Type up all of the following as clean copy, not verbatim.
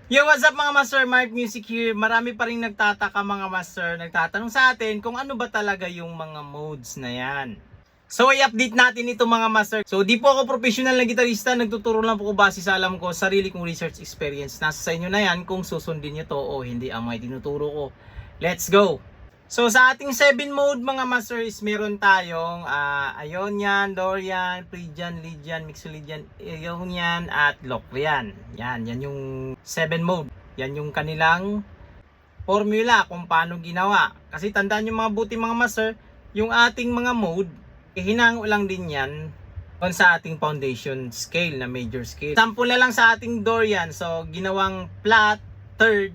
Yo, what's up mga master? Mark Music here. Marami pa rin nagtataka mga master, nagtatanong sa atin kung ano ba talaga yung mga modes na yan. So i-update natin ito mga master. So di po ako professional na gitarista, nagtuturo lang po ko base sa alam ko, sarili kong research experience. Nasa sa inyo na yan kung susundin nyo to o hindi ang may tinuturo ko. Let's go! So sa ating 7 mode mga master is meron tayong Ionian, Dorian, Phrygian, Lydian, Mixolydian, Ionian at Locrian. Yan yung 7 mode. Yan yung kanilang formula kung paano ginawa. Kasi tandaan nyo mga buti mga master, yung ating mga mode, hinango lang din yan on sa ating foundation scale na major scale. Sample na lang sa ating Dorian. So ginawang flat, third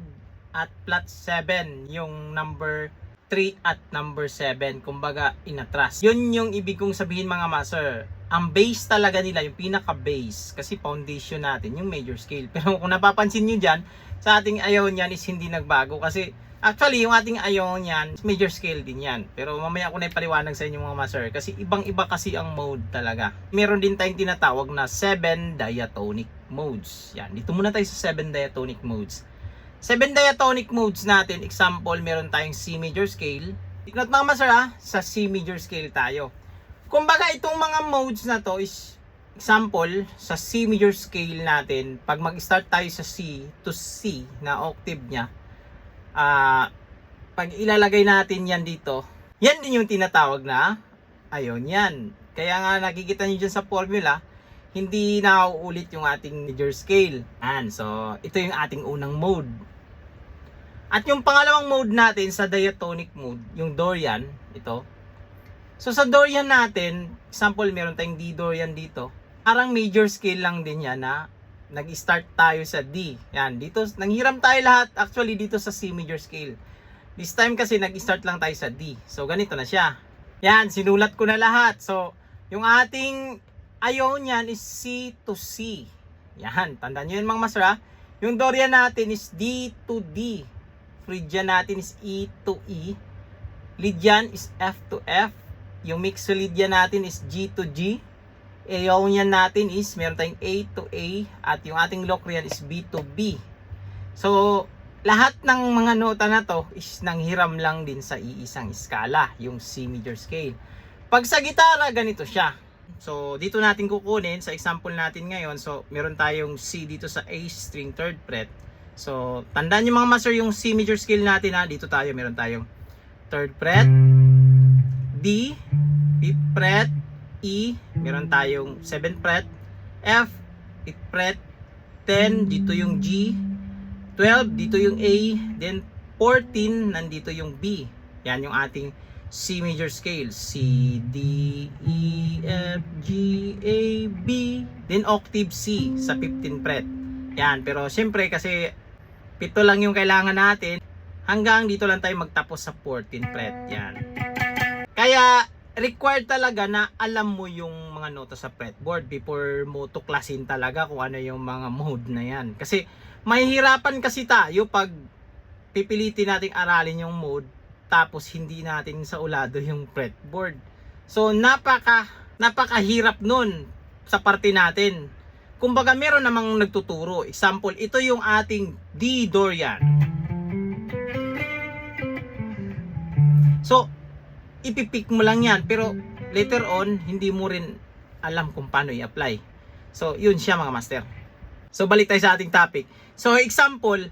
at flat 7 yung number 3 at number 7, kumbaga inatras. Yun yung ibig kong sabihin mga master. Ang base talaga nila, yung pinaka base, kasi foundation natin yung major scale. Pero kung napapansin nyo dyan, sa ating Ionian is hindi nagbago kasi actually yung ating Ionian major scale din yan. Pero mamaya ako na ipaliwanag sa inyo mga master kasi ibang iba kasi ang mode talaga. Meron din tayong tinatawag na 7 diatonic modes. Yan, dito muna tayo sa 7 diatonic modes. 7 diatonic modes natin, example, meron tayong C major scale. Tignan mga master sa C major scale tayo. Kumbaga itong mga modes na to is, example, sa C major scale natin, pag mag-start tayo sa C to C na octave niya, pag ilalagay natin yan dito, yan din yung tinatawag na Ionian. Kaya nga nakikita nyo dyan sa formula, hindi na uulit yung ating major scale. So ito yung ating unang mode. At yung pangalawang mode natin sa diatonic mode, yung Dorian, ito. So sa Dorian natin, example, meron tayong D Dorian dito. Parang major scale lang din yan na nag-start tayo sa D. Yan, dito, nanghiram tayo lahat actually dito sa C major scale. This time kasi nag-start lang tayo sa D. So ganito na siya. Yan, sinulat ko na lahat. So, yung ating Ionian is C to C. Yan, tandaan nyo yun mga master ha. Yung Dorian natin is D to D. Phrygian natin is E to E. Lydian is F to F. Yung Mixolydian natin is G to G. Ionian natin is meron tayong A to A. At yung ating Locrian is B to B. So, lahat ng mga nota na to is nanghiram lang din sa iisang skala, yung C major scale. Pag sa gitara, ganito siya. So, dito natin kukunin sa example natin ngayon. So, meron tayong C dito sa A string 3rd fret. So, tandaan nyo mga master yung C major scale natin ha. Dito tayo, meron tayong 3rd fret, D, 5th fret, E, meron tayong 7th fret, F, 8th fret, 10, dito yung G, 12, dito yung A, then 14, nandito yung B. Yan yung ating C major scale. C, D, E, F, G, A, B. Then octave C sa 15th fret. Yan, pero syempre kasi 7 lang yung kailangan natin. Hanggang dito lang tayo magtapos sa 14th fret. Yan. Kaya required talaga na alam mo yung mga nota sa fretboard before mo tuklasin talaga kung ano yung mga mode na yan. Kasi mahihirapan kasi tayo pag pipilitin nating aralin yung mode tapos hindi natin sa ulado yung fretboard. So napakahirap nun sa parte natin. Kumbaga meron namang nagtuturo. Example, ito yung ating D Dorian. So ipipick mo lang yan pero later on hindi mo rin alam kung paano i-apply. So yun siya mga master. So balik tayo sa ating topic. So example,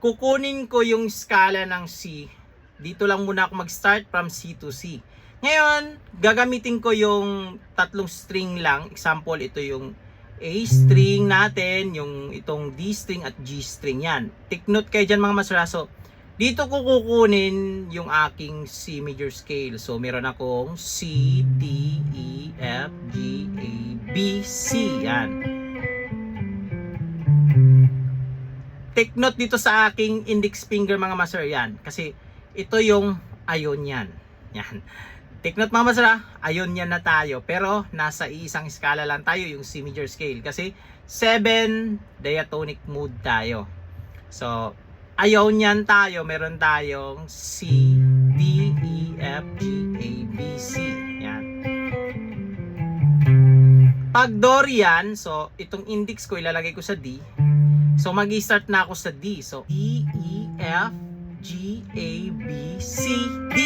kukunin ko yung skala ng C. Dito lang muna ako mag-start from C to C. Ngayon, gagamitin ko yung tatlong string lang. Example, ito yung A string natin, yung itong D string at G string yan. Take note kayo dyan mga master. So dito ko kukunin yung aking C major scale. So meron akong C, D, E, F, G, A, B, C. Yan. Take note dito sa aking index finger mga master yan. Kasi ito yung Ionian. Yan. Take note mga master Ionian na tayo. Pero nasa isang skala lang tayo yung C major scale. Kasi 7 diatonic mode tayo. So Ionian tayo. Meron tayong C, D, E, F, G, A, B, C. Yan. Pag Dorian, so itong index ko ilalagay ko sa D. So mag-i-start na ako sa D. So E, E, F, G, A, B, C, D.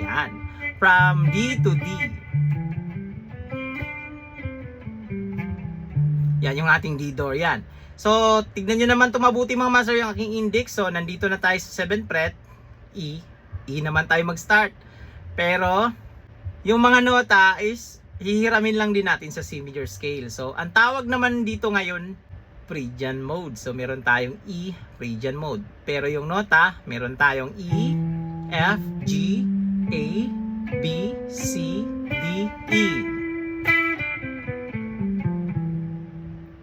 Yan. From D to D. Yan yung ating D door. Yan. So tignan nyo naman ito mabuti mga master yung aking index. So nandito na tayo sa 7th fret. E. E naman tayo mag-start. Pero yung mga nota is hihiramin lang din natin sa C major scale. So ang tawag naman dito ngayon, Phrygian mode. So meron tayong E, Phrygian mode. Pero yung nota, meron tayong E, F, G, A, B, C, D, E.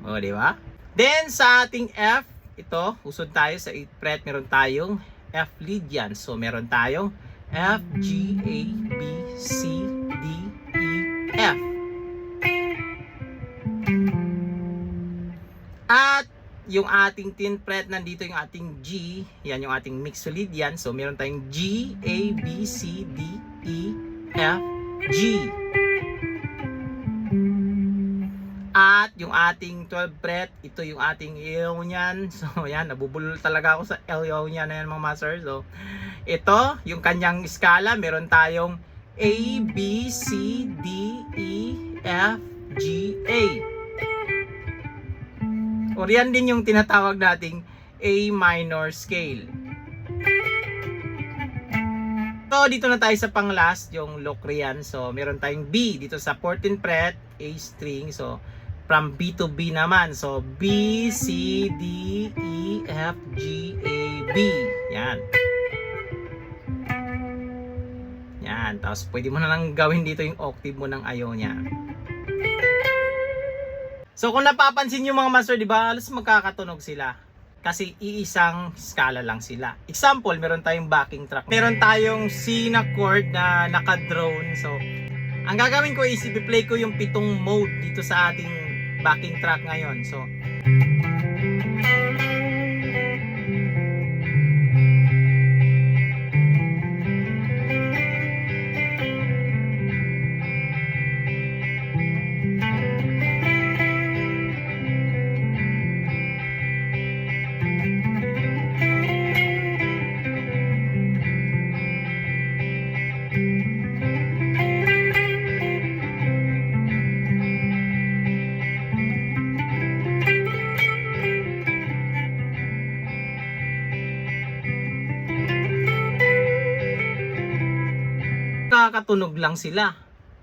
O, di ba? Then sa ating F, ito, usod tayo sa 8th fret, meron tayong F Lydian. So meron tayong F, G, A, B, C, D, E, F. At yung ating 10th fret, nandito yung ating G. Yan yung ating Mixolydian. So meron tayong G, A, B, C, D, E, F, G. At yung ating 12th fret, ito yung ating Ionian. So yan, nabubulol talaga ako sa Ionian na yan mga master. So ito, yung kanyang skala, meron tayong A, B, C, D, E, F, G, A. O yan din yung tinatawag nating A minor scale. So dito na tayo sa pang last, yung Locrian. So meron tayong B dito sa 14th fret, A string. So from B to B naman. So B, C, D, E, F, G, A, B. Yan. Yan. Tapos pwede mo na lang gawin dito yung octave mo ng Ionia. So kung napapansin nyo mga master, di ba, halos magkakatunog sila. Kasi iisang skala lang sila. Example, meron tayong backing track. Meron tayong C na chord na naka-drone. So, ang gagawin ko is i-play ko yung 7 mode dito sa ating backing track ngayon. So, kakatunog lang sila.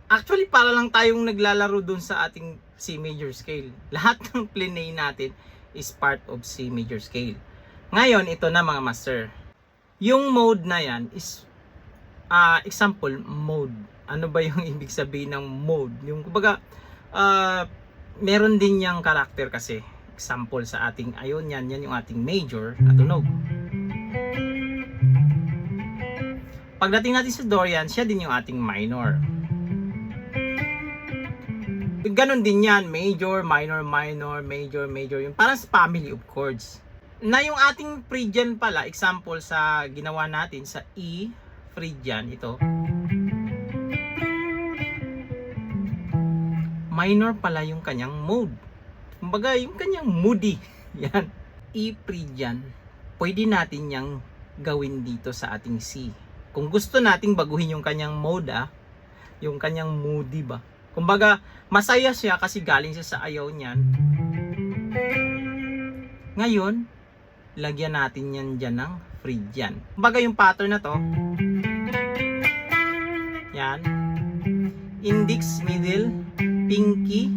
Actually, para lang tayong naglalaro dun sa ating C major scale. Lahat ng plenay natin is part of C major scale. Ngayon, ito na mga master. Yung mode na yan is example mode. Ano ba yung ibig sabihin ng mode? Yung kumbaga meron din yang karakter kasi. Example sa ating Ionian, yan yung ating major na tunog. Pagdating natin sa Dorian, siya din yung ating minor. Ganon din yan, major, minor, minor, major, major. Yung parang family of chords. Na yung ating Phrygian pala, example sa ginawa natin sa E, Phrygian, ito. Minor pala yung kanyang mode. Kumbaga, yung kanyang moody. Yan. E, Phrygian. Pwede natin yang gawin dito sa ating C. Kung gusto nating baguhin yung kanyang mode, yung kanyang moody ba. Kumbaga, masaya siya kasi galing siya sa Ionian. Ngayon, lagyan natin yan dyan ng Phrygian. Kumbaga yung pattern na to, yan, index, middle, pinky,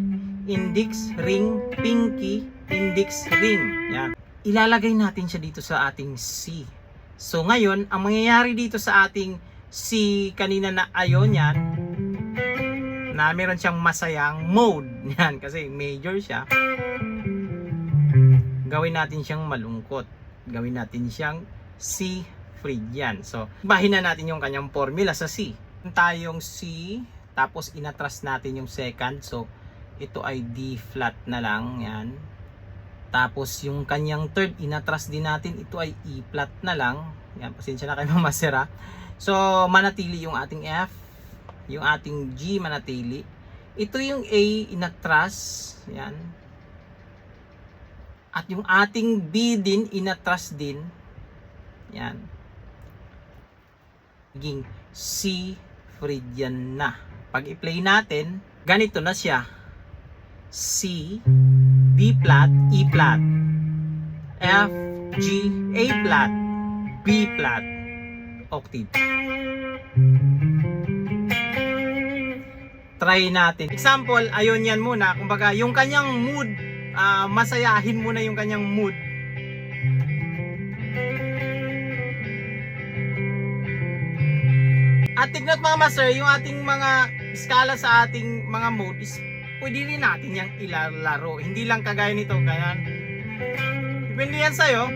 index, ring, pinky, index, ring. Yan. Ilalagay natin siya dito sa ating C. So ngayon, ang mangyayari dito sa ating C kanina na Ionian, na meron siyang masayang mode. Yan, kasi major siya. Gawin natin siyang malungkot. Gawin natin siyang C Phrygian. So, bahin na natin yung kanyang formula sa C. Tayong C, tapos inatras natin yung second. So, ito ay D flat na lang. Yan. Tapos yung kanyang third, inatras din natin. Ito ay E flat na lang. Yan, pasensya na kayo mamasira. So, manatili yung ating F. Yung ating G, manatili. Ito yung A, inatras. Yan. At yung ating B din, inatras din. Yan. Naging C Phrygian na. Pag i-play natin, ganito na siya. C, B flat, E flat, F, G, A flat, B flat, octave. Try natin. Example, ayun yan muna. Kumbaga, yung kanyang mood, masayahin muna yung kanyang mood. At tignan mga master, yung ating mga skala sa ating mga mode is pwede rin natin yung ilalaro. Hindi lang kagaya nito, ganyan. Depende yan sa'yo.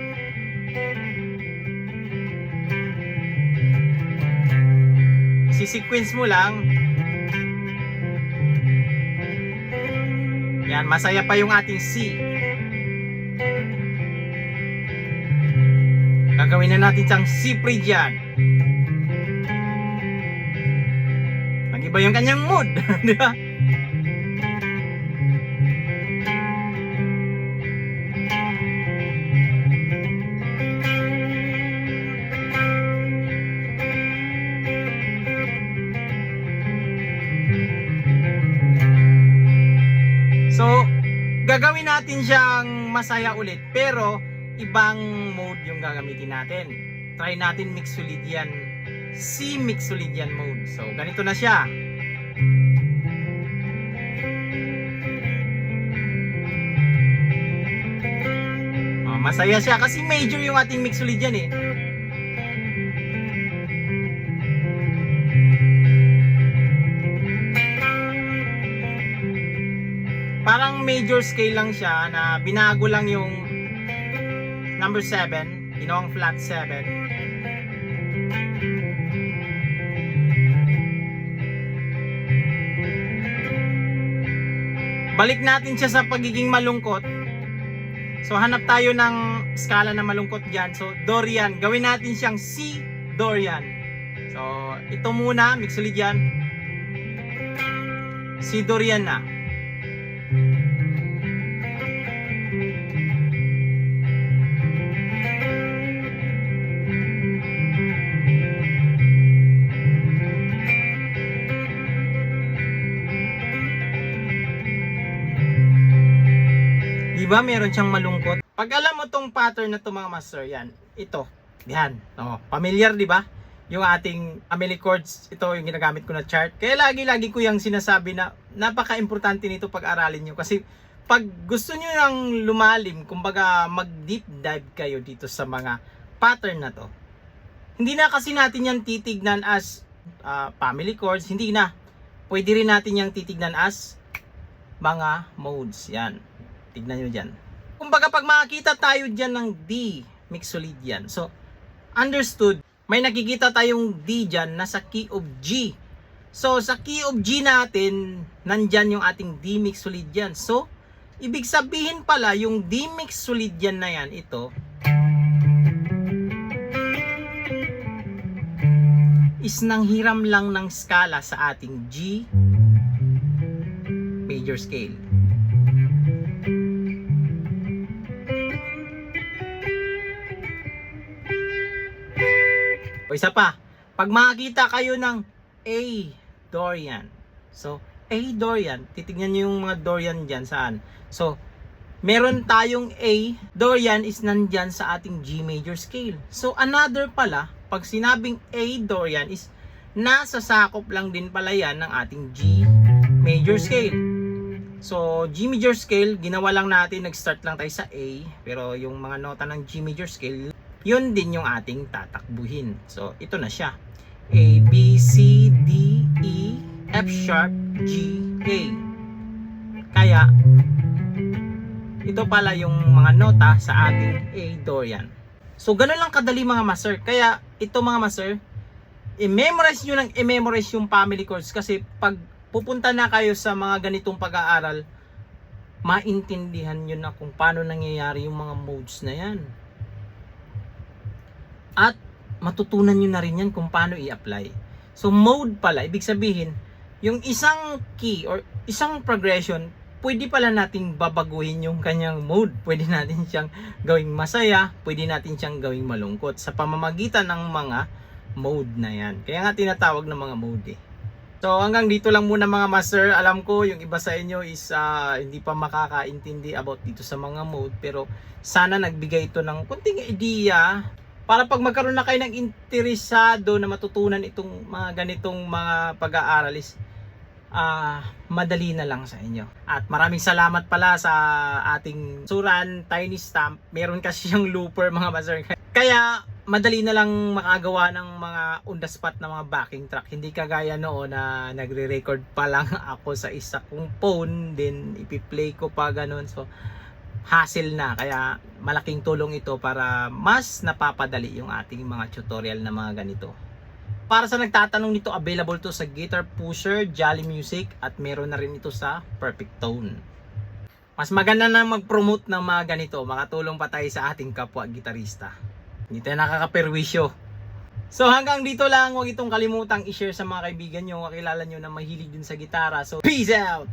Si-sequence mo lang. Yan, masaya pa yung ating C. Gagawin na natin siyang C Phrygian. Nag-iba yung kanyang mood, di ba? So, gagawin natin siyang masaya ulit, pero ibang mode yung gagamitin natin. Try natin Mixolydian, C Mixolydian mode. So, ganito na siya. Masaya siya kasi major yung ating Mixolydian eh. Parang major scale lang siya na binago lang yung number 7, ginawang flat 7. Balik natin siya sa pagiging malungkot. So hanap tayo ng skala na malungkot dyan. So Dorian, gawin natin siyang C Dorian. So ito muna, Mixolydian, C Dorian na. Diba meron siyang malungkot? Pag alam mo tong pattern na to mga master, yan, ito, yan, familiar di ba? Yung ating Amelie chords, ito yung ginagamit ko na chart. Kaya lagi-lagi ko yung sinasabi na napaka-importante nito pag-aralin nyo. Kasi pag gusto nyo nang lumalim, kumbaga mag-deep dive kayo dito sa mga pattern na to, hindi na kasi natin yan titignan as family chords, hindi na. Pwede rin natin yung titignan as mga modes, yan. Tignan nyo dyan. Kumbaga pag makakita tayo dyan ng D Mixolydian, so understood, may nakikita tayong D dyan na sa key of G. So sa key of G natin, nandyan yung ating D Mixolydian. So ibig sabihin pala yung D Mixolydian na yan, ito is nanghiram lang ng skala sa ating G major scale. O isa pa, pag makakita kayo ng A Dorian, so A Dorian, titignan nyo yung mga Dorian dyan saan. So meron tayong A Dorian is nandyan sa ating G major scale. So another pala, pag sinabing A Dorian is nasa sakop lang din pala yan ng ating G major scale. So G major scale, ginawa lang natin, nag-start lang tayo sa A, pero yung mga nota ng G major scale, yun din yung ating tatakbuhin. So ito na siya, A, B, C, D, E, F sharp, G, A. Kaya ito pala yung mga nota sa ating A Dorian. So ganun lang kadali mga master. Kaya ito mga master, i-memorize nyo ng i-memorize yung family chords, kasi pag pupunta na kayo sa mga ganitong pag-aaral, maintindihan nyo na kung paano nangyayari yung mga modes na yan. At matutunan nyo na rin yan kung paano i-apply. So mode pala, ibig sabihin, yung isang key or isang progression, pwede pala nating babaguhin yung kanyang mode. Pwede natin siyang gawing masaya, pwede natin siyang gawing malungkot sa pamamagitan ng mga mode na yan. Kaya nga tinatawag ng mga mode eh. So hanggang dito lang muna mga master. Alam ko yung iba sa inyo is hindi pa makakaintindi about dito sa mga mode, pero sana nagbigay ito ng kunting idea para pag magkaroon na kayo ng interesado na matutunan itong mga ganitong mga pag-aaral is madali na lang sa inyo. At maraming salamat pala sa ating Suran Tiny Stamp. Meron kasi siyang looper mga master. Kaya madali na lang makagawa ng mga on the spot na mga backing track. Hindi kagaya noon na nagre-record pa lang ako sa isa kong phone, then ipi-play ko pa ganun. So hassle na, kaya malaking tulong ito para mas napapadali yung ating mga tutorial na mga ganito. Para sa nagtatanong nito, available to sa Guitar Pusher, Jolly Music, at meron na rin ito sa Perfect Tone. Mas maganda na mag-promote ng mga ganito, makatulong pa tayo sa ating kapwa gitarista. Hindi tayo nakakaperwisyo. So hanggang dito lang, huwag itong kalimutang i-share sa mga kaibigan nyo, kakilala nyo na mahilig din sa gitara. So peace out!